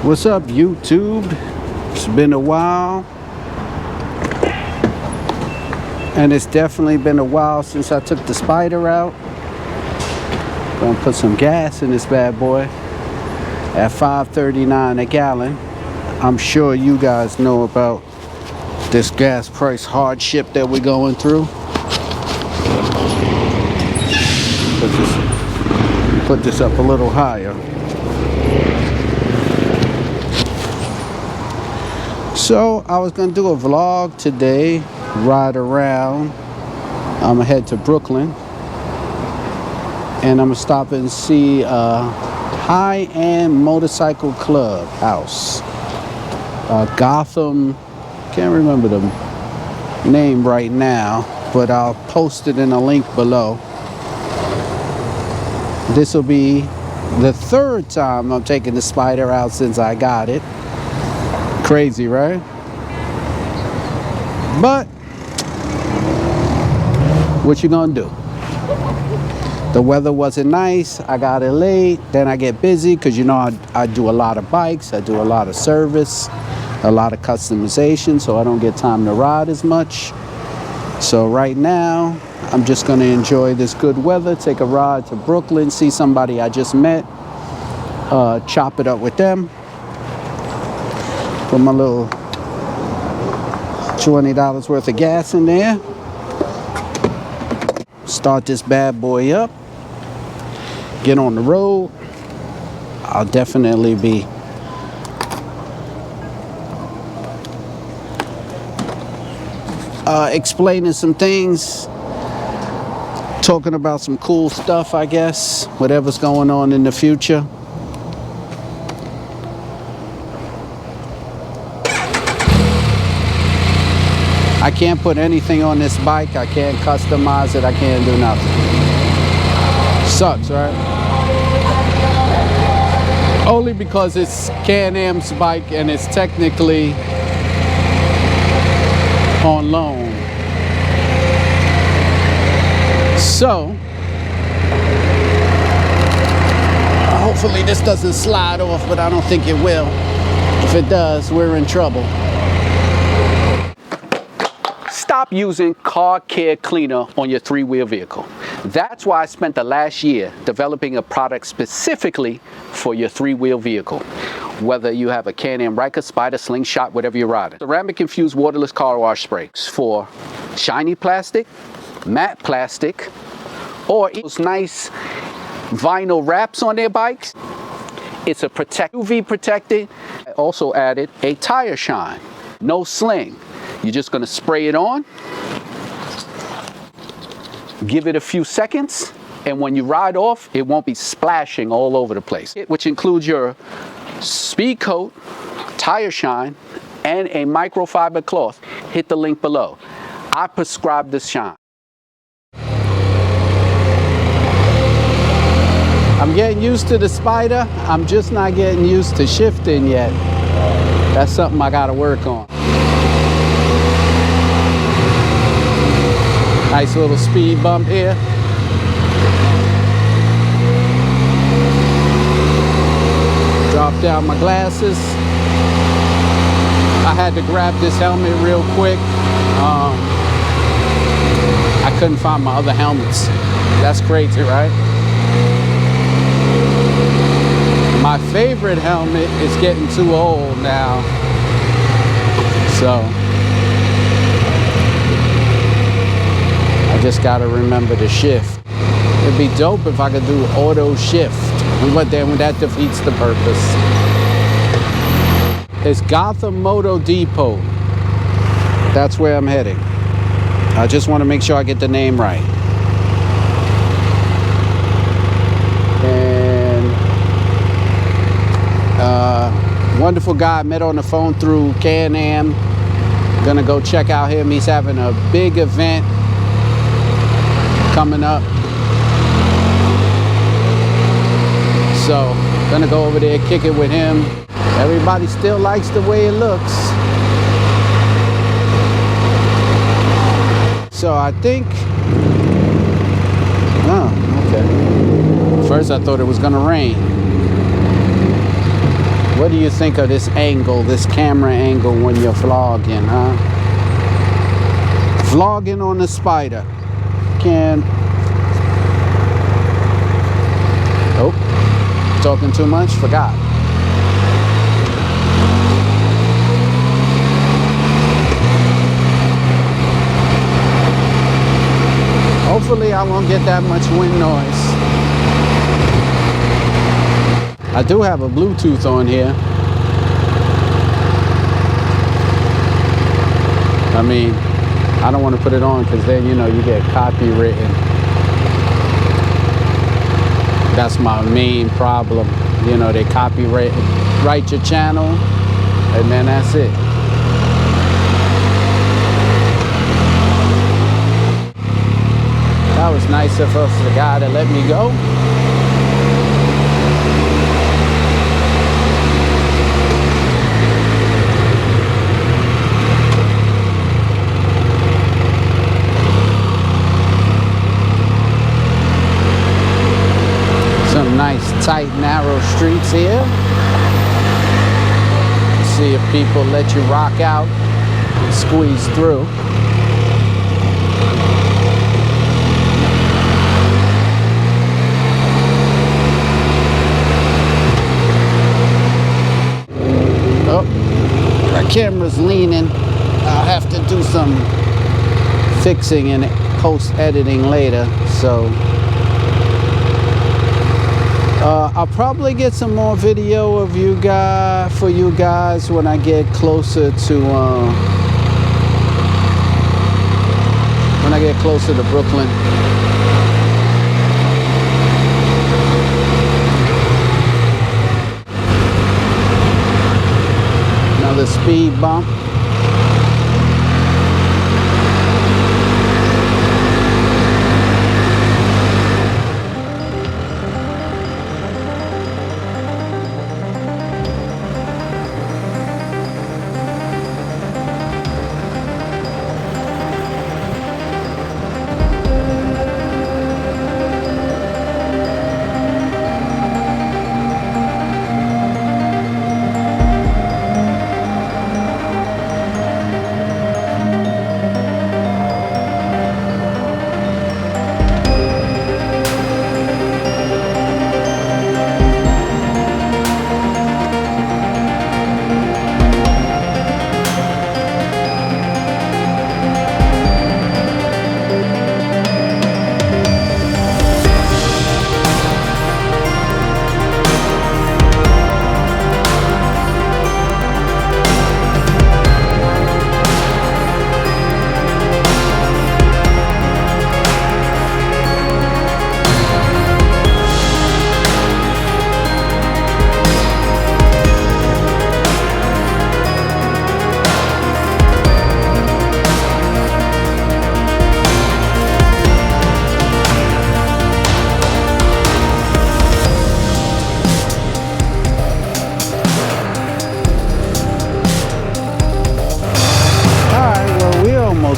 What's up, YouTube? It's been a while, and it's definitely been a while since I took the Spyder out. Gonna put some gas in this bad boy at $5.39 a gallon. I'm sure you guys know about this gas price hardship that we're going through. Put this up a little higher. So I was gonna do a vlog today, ride around. I'm gonna head to Brooklyn, and I'm gonna stop and see a high-end motorcycle club house. Gotham, can't remember the name right now, but I'll post it in a link below. This will be the third time I'm taking the Spyder out since I got it. Crazy, right? But what you gonna do? The weather wasn't nice. I got it late. Then I get busy because you know I do a lot of bikes. I do a lot of service, a lot of customization, so I don't get time to ride as much. So right now, I'm just gonna enjoy this good weather, take a ride to Brooklyn, see somebody I just met, chop it up with them. Put my little $20 worth of gas in there. Start this bad boy up. Get on the road. I'll definitely be explaining some things, talking about some cool stuff, I guess, whatever's going on in the future. I can't put anything on this bike. I can't customize it. I can't do nothing. Sucks, right? Only because it's G.D.M's bike and it's technically on loan. So, hopefully this doesn't slide off, but I don't think it will. If it does, we're in trouble. Stop using car care cleaner on your three-wheel vehicle. That's why I spent the last year developing a product specifically for your three-wheel vehicle. Whether you have a G.D.M Riker, Spyder, Slingshot, whatever you're riding. Ceramic infused waterless car wash sprays for shiny plastic, matte plastic, or those nice vinyl wraps on their bikes. It's a UV protected. I also added a tire shine, no sling. You're just gonna spray it on, give it a few seconds, and when you ride off, it won't be splashing all over the place. Which includes your speed coat, tire shine, and a microfiber cloth. Hit the link below. I prescribe this shine. I'm getting used to the Spyder. I'm just not getting used to shifting yet. That's something I gotta work on. Nice little speed bump here. Drop down my glasses. I had to grab this helmet real quick. I couldn't find my other helmets. That's crazy, right? My favorite helmet is getting too old now. So I just gotta remember to shift. It'd be dope if I could do auto shift, but then that defeats the purpose. It's Gotham Moto Depot. That's where I'm heading. I just want to make sure I get the name right. And wonderful guy I met on the phone through G.D.M. Gonna go check out him. He's having a big event coming up. So, gonna go over there, kick it with him. Everybody still likes the way it looks. So I think, oh, okay. First I thought it was gonna rain. What do you think of this angle, this camera angle when you're vlogging, huh? Vlogging on the Spyder. Oh, talking too much? Forgot. Hopefully I won't get that much wind noise. I do have a Bluetooth on here. I mean, I don't want to put it on because then, you know, you get copywritten. That's my main problem. You know, they copyright your channel, and then that's it. That was nice of the guy to let me go. Some nice, tight, narrow streets here. See if people let you rock out and squeeze through. Camera's leaning. I'll have to do some fixing and post-editing later, so I'll probably get some more video of you guys when I get closer to Brooklyn. The speed bump.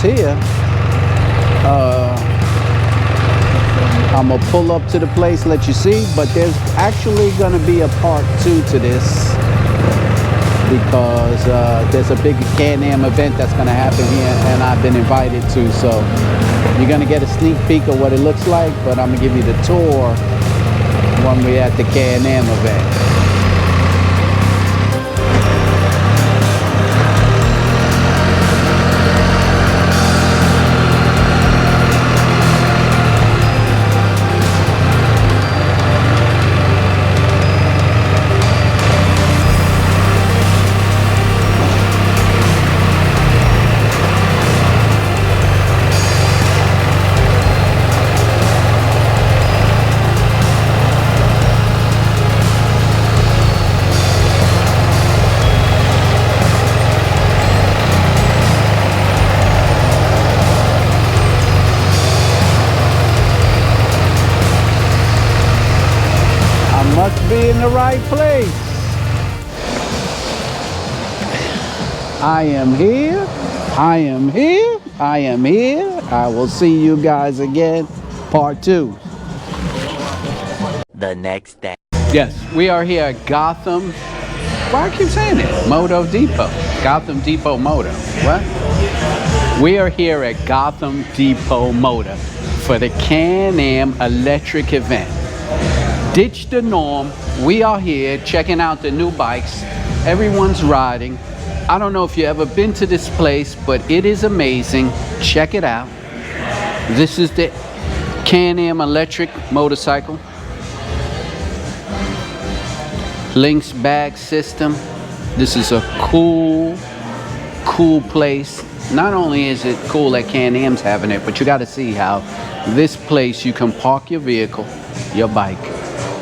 Here I'm gonna pull up to the place, let you see, but there's actually gonna be a part 2 to this because there's a big G.D.M event that's gonna happen here and I've been invited to, so you're gonna get a sneak peek of what it looks like, but I'm gonna give you the tour when we're at the G.D.M event. Must be in the right place. I am here. I am here. I am here. I will see you guys again. Part 2. The next day. Yes, we are here at Gotham. Why I keep saying it? Moto Depot. Gotham Depot Moto. What? We are here at Gotham Depot Moto for the Can-Am electric event. Ditch the norm. We are here checking out the new bikes. Everyone's riding. I don't know if you've ever been to this place, but it is amazing. Check it out. This is the Can-Am electric motorcycle. Lynx bag system. This is a cool place. Not only is it cool that Can-Am's having it, but you got to see how this place you can park your vehicle, your bike.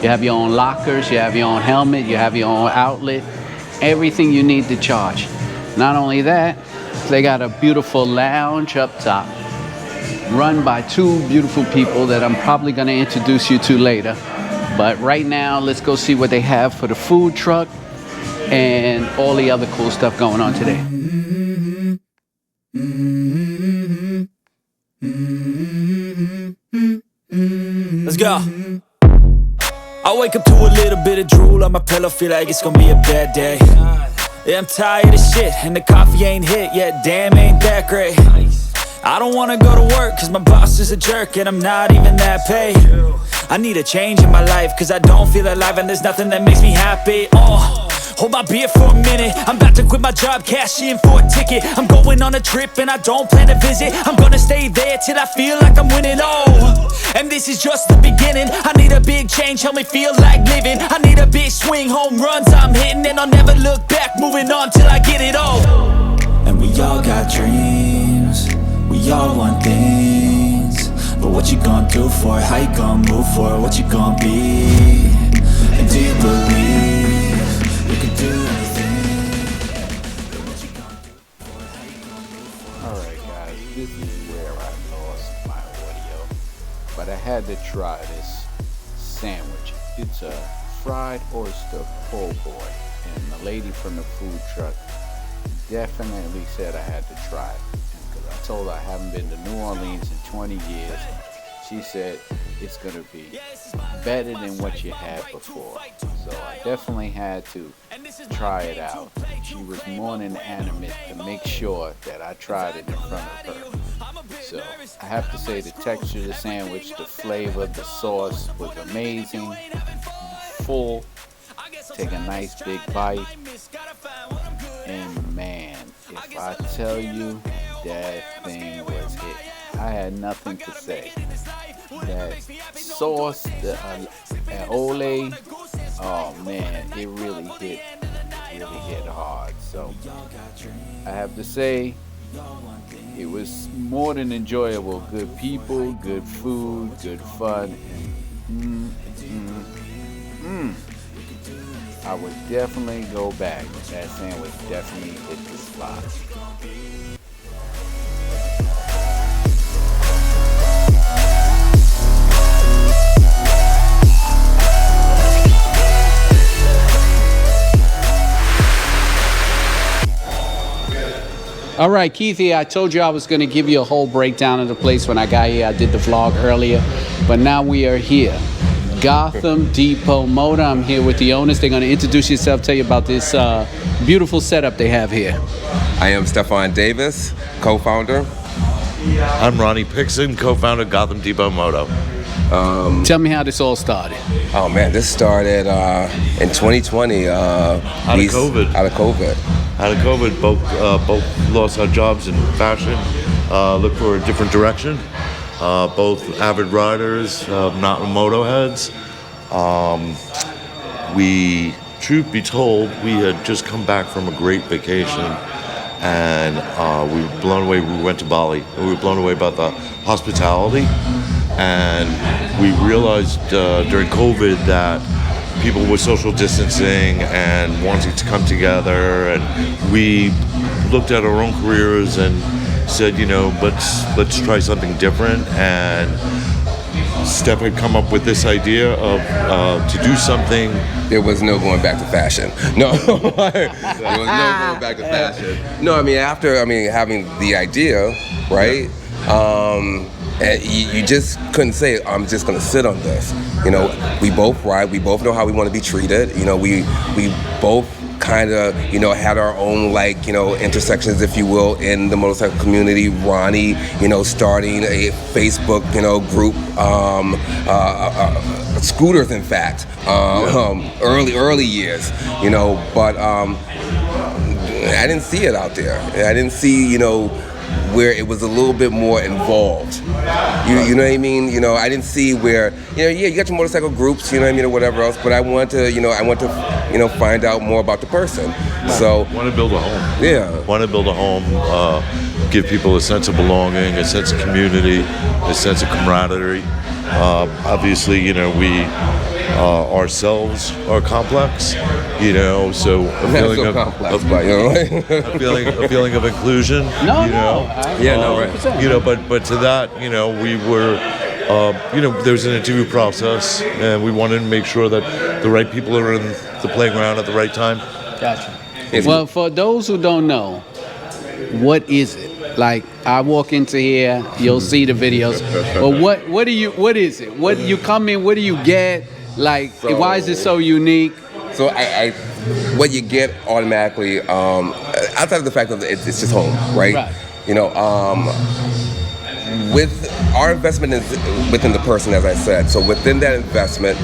You have your own lockers, you have your own helmet, you have your own outlet, everything you need to charge. Not only that, they got a beautiful lounge up top, run by two beautiful people that I'm probably going to introduce you to later. But right now, let's go see what they have for the food truck and all the other cool stuff going on today. Let's go. I wake up to a little bit of drool on my pillow, feel like it's gonna be a bad day. Yeah, I'm tired of shit, and the coffee ain't hit yet, damn, ain't that great. I don't wanna go to work, cause my boss is a jerk, and I'm not even that paid. I need a change in my life, cause I don't feel alive, and there's nothing that makes me happy. Hold my beer for a minute, I'm about to quit my job, cash in for a ticket. I'm going on a trip and I don't plan to visit. I'm gonna stay there till I feel like I'm winning, and this is just the beginning. I need a big change, help me feel like living. I need a big swing, home runs I'm hitting, and I'll never look back, moving on till I get it all. And we all got dreams, we all want things, but what you gonna do for it? How you gonna move for it? What you gonna be? And do you believe you can do anything? Alright guys, this is where I lost my audio, but I had to try this sandwich. It's a fried oyster po' boy, and the lady from the food truck definitely said I had to try it. Because I told her I haven't been to New Orleans in 20 years. She said it's going to be better than what you had before. So I definitely had to try it out. She was more than animate to make sure that I tried it in front of her. So I have to say the texture of the sandwich, the flavor, the sauce was amazing. Full. Take a nice big bite. And man, if I tell you that thing was hit, I had nothing to say. That sauce, the ole, oh man, it really hit hard. So I have to say, it was more than enjoyable. Good people, good food, good fun. I would definitely go back. That sandwich definitely hit the spot. All right, Keithy, I told you I was going to give you a whole breakdown of the place when I got here. I did the vlog earlier, but now we are here. Gotham Depot Moto. I'm here with the owners. They're going to introduce yourself, tell you about this beautiful setup they have here. I am Stefan Davis, co-founder. I'm Ronnie Pixon, co-founder of Gotham Depot Moto. Tell me how this all started. Oh man, this started in 2020. Out of COVID. Both lost our jobs in fashion. Looked for a different direction. Both avid riders, not moto heads. Truth be told, we had just come back from a great vacation, and we were blown away. We went to Bali, and we were blown away about the hospitality. And we realized during COVID that people were social distancing and wanting to come together, and we looked at our own careers and said, let's try something different. And Steph had come up with this idea of to do something. There was no going back to fashion. No, there was no going back to fashion. No, after having the idea, right? You just couldn't say, I'm just going to sit on this. We both ride. We both know how we want to be treated. We both kind of, had our own, like, intersections, if you will, in the motorcycle community. Ronnie, starting a Facebook, group, scooters, in fact, early years, but I didn't see it out there. I didn't see, where it was a little bit more involved. You know what I mean? I didn't see where, you got your motorcycle groups, or whatever else, but I want to, find out more about the person. So Want to build a home. Yeah. Want to build a home, give people a sense of belonging, a sense of community, a sense of camaraderie. Obviously, we ourselves are complex, so a feeling so of complex, but, a feeling of inclusion. Right. But to that, we were, there was an interview process, and we wanted to make sure that the right people are in the playground at the right time. Gotcha. Well, for those who don't know, what is it? Like, I walk into here, you'll see the videos. But what is it? What you come in, what do you get? Like, why is it so unique? So what you get automatically, outside of the fact that it's just home, right? With our investment is within the person, as I said. So within that investment,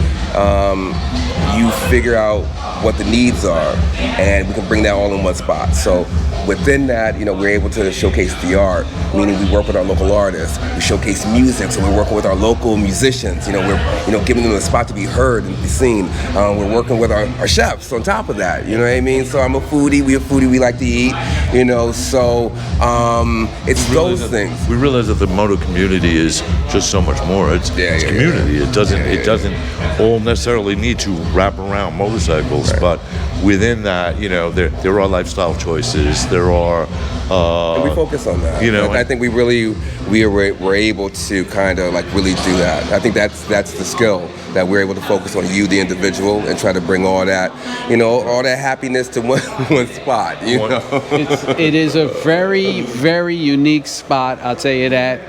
you figure out what the needs are, and we can bring that all in one spot. So within that, we're able to showcase the art, meaning we work with our local artists. We showcase music, so we're working with our local musicians. We're giving them a spot to be heard and be seen. We're working with our chefs on top of that. You know what I mean? So I'm a foodie. We're a foodie. We like to eat. So it's those things. We realize that the moto community is just so much more. It's community. It doesn't all necessarily need to wrap around motorcycles, but within that, there are lifestyle choices. There are. And we focus on that. I think we're able to kind of like really do that. I think that's the skill, that we're able to focus on you, the individual, and try to bring all that, all that happiness to one spot. It is a very, very unique spot. I'll tell you that.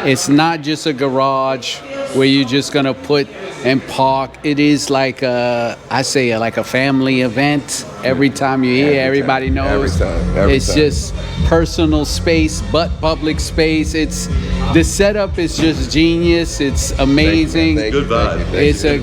It's not just a garage where you're just gonna put and park. It is like like a family event. Every time you're here, everybody knows. Every time. Just personal space, but public space. The setup is just genius. It's amazing. Good vibe. It's a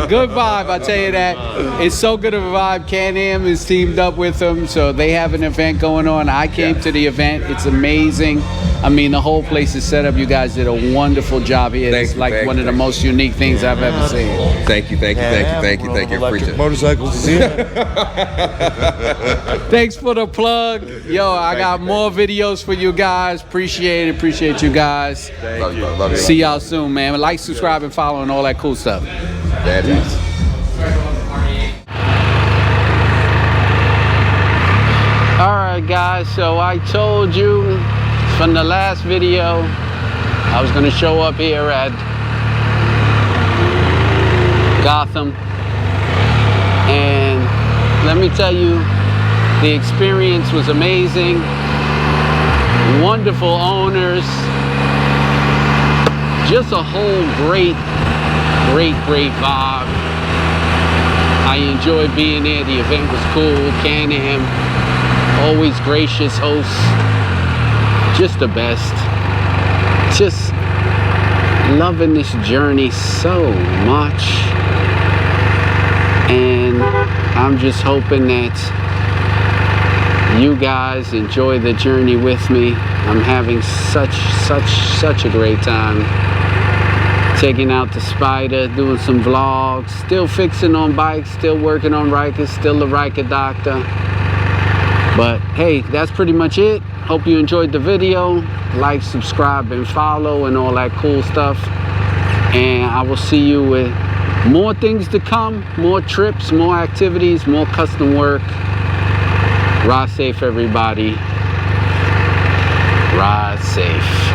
good vibe. I tell you that. It's so good of a vibe. G.D.M is teamed up with them, so they have an event going on. I came to the event. It's amazing. I mean, the whole place is set up. You guys did a wonderful job here. It's like one of the most unique things I've ever seen. Thank you. Appreciate it. Motorcycles. Thanks for the plug. Yo, I got more videos for you guys. Appreciate you guys. Love you. See y'all soon, man. Like, subscribe, and follow, and all that cool stuff. That is. All right, guys. So I told you from the last video I was going to show up here at Gotham, and let me tell you, the experience was amazing. Wonderful owners, just a whole great vibe. I enjoyed being there. The event was cool. G.D.M, always gracious hosts, just the best. Just loving this journey so much, and I'm just hoping that you guys enjoy the journey with me. I'm having such a great time. Taking out the Spyder, doing some vlogs, still fixing on bikes, still working on Rikers, still the Riker doctor. But hey, that's pretty much it. Hope you enjoyed the video. Like, subscribe, and follow, and all that cool stuff. And I will see you with more things to come, more trips, more activities, more custom work. Ride safe, everybody. Ride safe.